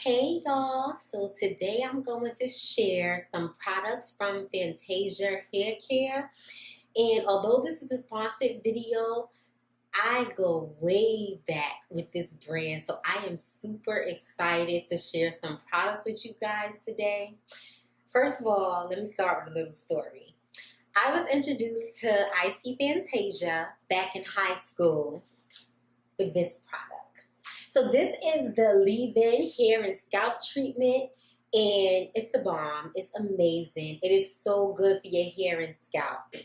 Hey y'all, so today I'm going to share some products from Fantasia Hair Care. And although this is a sponsored video, I go way back with this brand. So I am super excited to share some products with you guys today. First of all, let me start with a little story. I was introduced to IC Fantasia back in high school with this product. So this is the leave-in hair and scalp treatment, and it's the bomb. It's amazing. It is so good for your hair and scalp.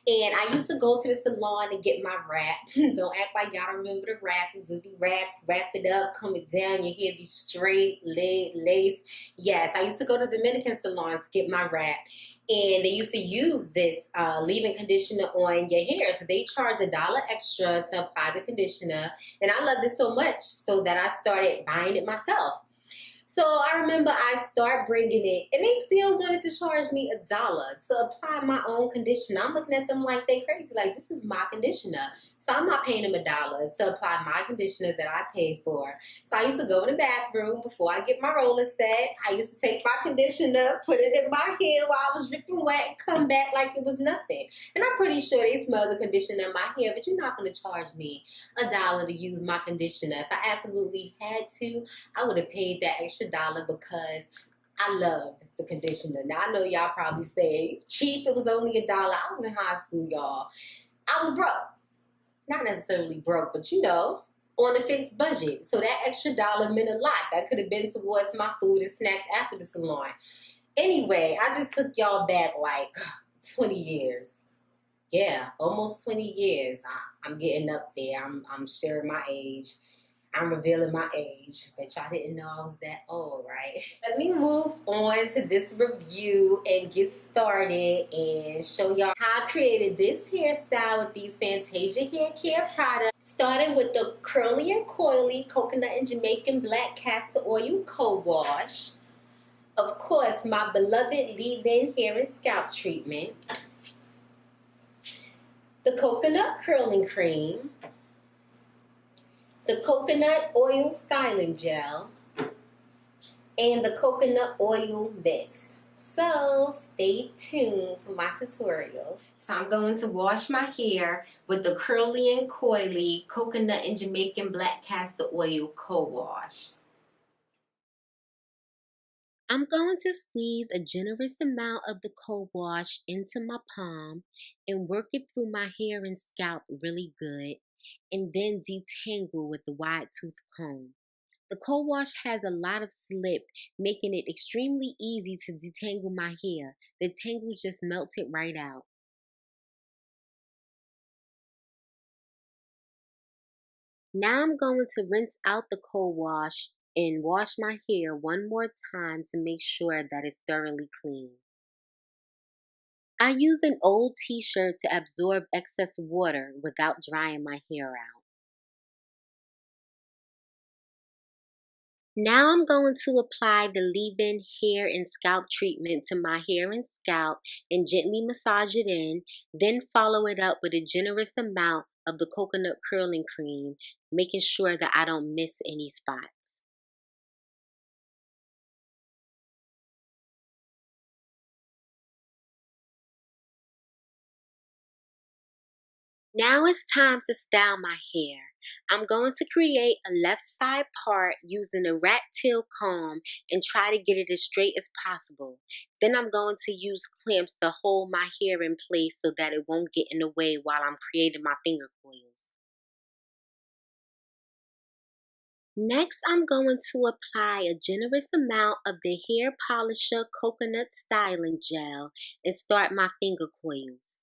And I used to go to the salon and get my wrap. Don't act like y'all don't remember the wrap. Do be wrap it up, comb it down, your hair be straight, lace. Yes, I used to go to Dominican salons to get my wrap. And they used to use this leave-in conditioner on your hair. So they charge $1 extra to apply the conditioner. And I loved it so much so that I started buying it myself. So I remember I'd start bringing it, and they still wanted to charge me $1 to apply my own conditioner. I'm looking at them like they crazy, like this is my conditioner. So I'm not paying them $1 to apply my conditioner that I paid for. So I used to go in the bathroom before I get my roller set. I used to take my conditioner, put it in my hair while I was dripping wet, and come back like it was nothing. And I'm pretty sure they smell the conditioner in my hair, but you're not going to charge me $1 to use my conditioner. If I absolutely had to, I would have paid that extra $1 because I love the conditioner. Now I know y'all probably say cheap, it was only $1. I was in high school, y'all. I was broke. Not necessarily broke, but you know, on a fixed budget. So that extra $1 meant a lot. That could have been towards my food and snacks after the salon. Anyway, I just took y'all back like 20 years. Yeah, almost 20 years. I'm getting up there. I'm sharing my age. I'm revealing my age, but y'all didn't know I was that old, right? Let me move on to this review and get started and show y'all how I created this hairstyle with these Fantasia hair care products. Starting with the Curly and Coily Coconut and Jamaican Black Castor Oil Co-Wash. Of course, my beloved leave-in hair and scalp treatment. The Coconut Curling Cream. The Coconut Oil Styling Gel, and the Coconut Oil Mist. So stay tuned for my tutorial. So I'm going to wash my hair with the Curly and Coily Coconut and Jamaican Black Castor Oil Co-Wash. I'm going to squeeze a generous amount of the co-wash into my palm and work it through my hair and scalp really good, and then detangle with the wide tooth comb. The co-wash has a lot of slip, making it extremely easy to detangle my hair. The tangles just melted right out. Now I'm going to rinse out the co-wash and wash my hair one more time to make sure that it's thoroughly clean. I use an old t-shirt to absorb excess water without drying my hair out. Now I'm going to apply the leave-in hair and scalp treatment to my hair and scalp and gently massage it in, then follow it up with a generous amount of the coconut curling cream, making sure that I don't miss any spots. Now it's time to style my hair. I'm going to create a left side part using a rat tail comb and try to get it as straight as possible. Then I'm going to use clamps to hold my hair in place so that it won't get in the way while I'm creating my finger coils. Next, I'm going to apply a generous amount of the Hair Polisher Coconut Styling Gel and start my finger coils.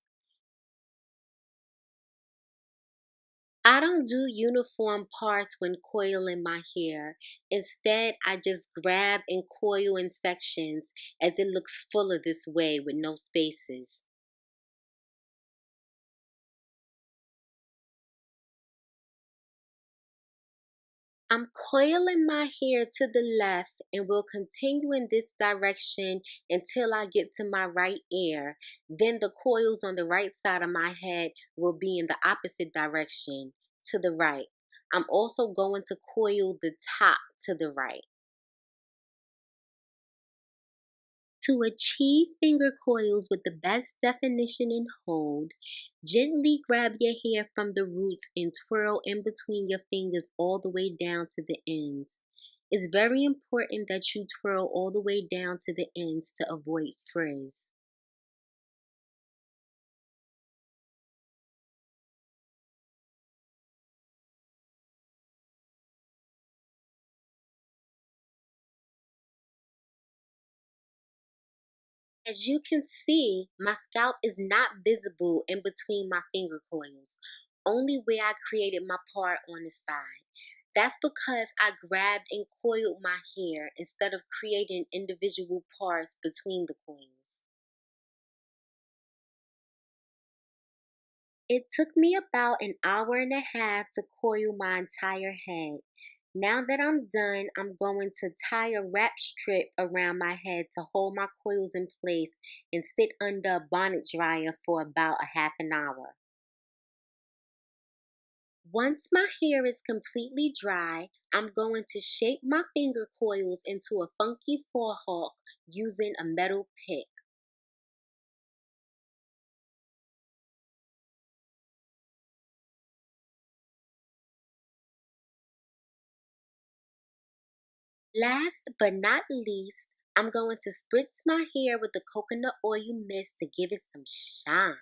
I don't do uniform parts when coiling my hair. Instead, I just grab and coil in sections as it looks fuller this way with no spaces. I'm coiling my hair to the left and will continue in this direction until I get to my right ear. Then the coils on the right side of my head will be in the opposite direction, to the right. I'm also going to coil the top to the right. To achieve finger coils with the best definition and hold, gently grab your hair from the roots and twirl in between your fingers all the way down to the ends. It's very important that you twirl all the way down to the ends to avoid frizz. As you can see, my scalp is not visible in between my finger coils, only where I created my part on the side. That's because I grabbed and coiled my hair instead of creating individual parts between the coils. It took me about an hour and a half to coil my entire head. Now that I'm done, I'm going to tie a wrap strip around my head to hold my coils in place and sit under a bonnet dryer for about a half an hour. Once my hair is completely dry, I'm going to shape my finger coils into a funky forehawk using a metal pick. Last but not least, I'm going to spritz my hair with the coconut oil mist to give it some shine.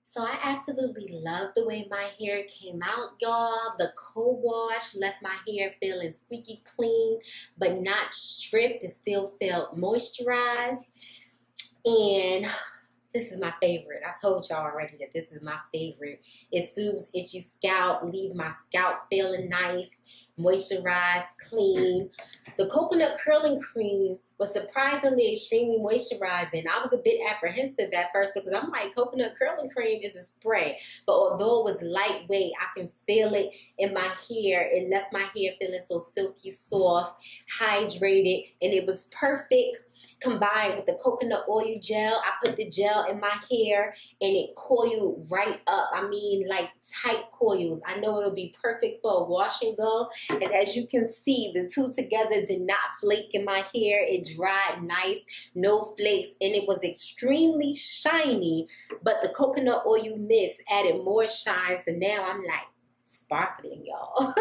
So I absolutely love the way my hair came out, y'all. The co-wash left my hair feeling squeaky clean, but not stripped. It still felt moisturized. And this is my favorite. I told y'all already that this is my favorite. It soothes itchy scalp, leave my scalp feeling nice, moisturized, clean. The coconut curling cream was surprisingly extremely moisturizing. I was a bit apprehensive at first because I'm like, coconut curling cream is a spray. But although it was lightweight, I can feel it in my hair. It left my hair feeling so silky, soft, hydrated, and it was perfect combined with the coconut oil gel. I put the gel in my hair and it coiled right up. I mean, like tight coils. I know it'll be perfect for a wash and go. And as you can see, the two together did not flake in my hair. It dried nice, no flakes, and it was extremely shiny. But the coconut oil mist added more shine. So now I'm like sparkling, y'all.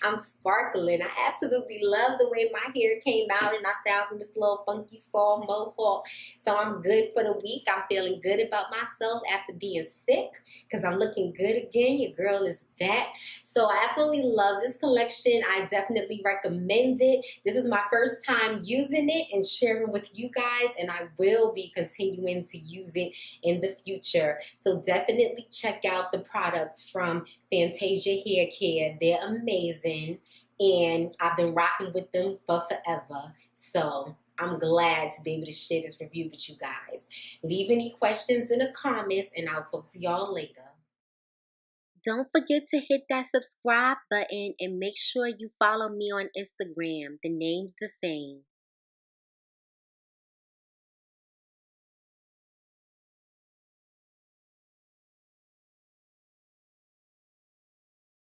I'm sparkling. I absolutely love the way my hair came out and I styled in this little funky fall mohawk. So I'm good for the week. I'm feeling good about myself after being sick because I'm looking good again. Your girl is back. So I absolutely love this collection. I definitely recommend it. This is my first time using it and sharing with you guys, and I will be continuing to use it in the future. So definitely check out the products from Fantasia Hair Care. They're amazing, and I've been rocking with them for forever. So I'm glad to be able to share this review with you guys. Leave any questions in the comments, and I'll talk to y'all later. Don't forget to hit that subscribe button and make sure you follow me on Instagram. The name's the same.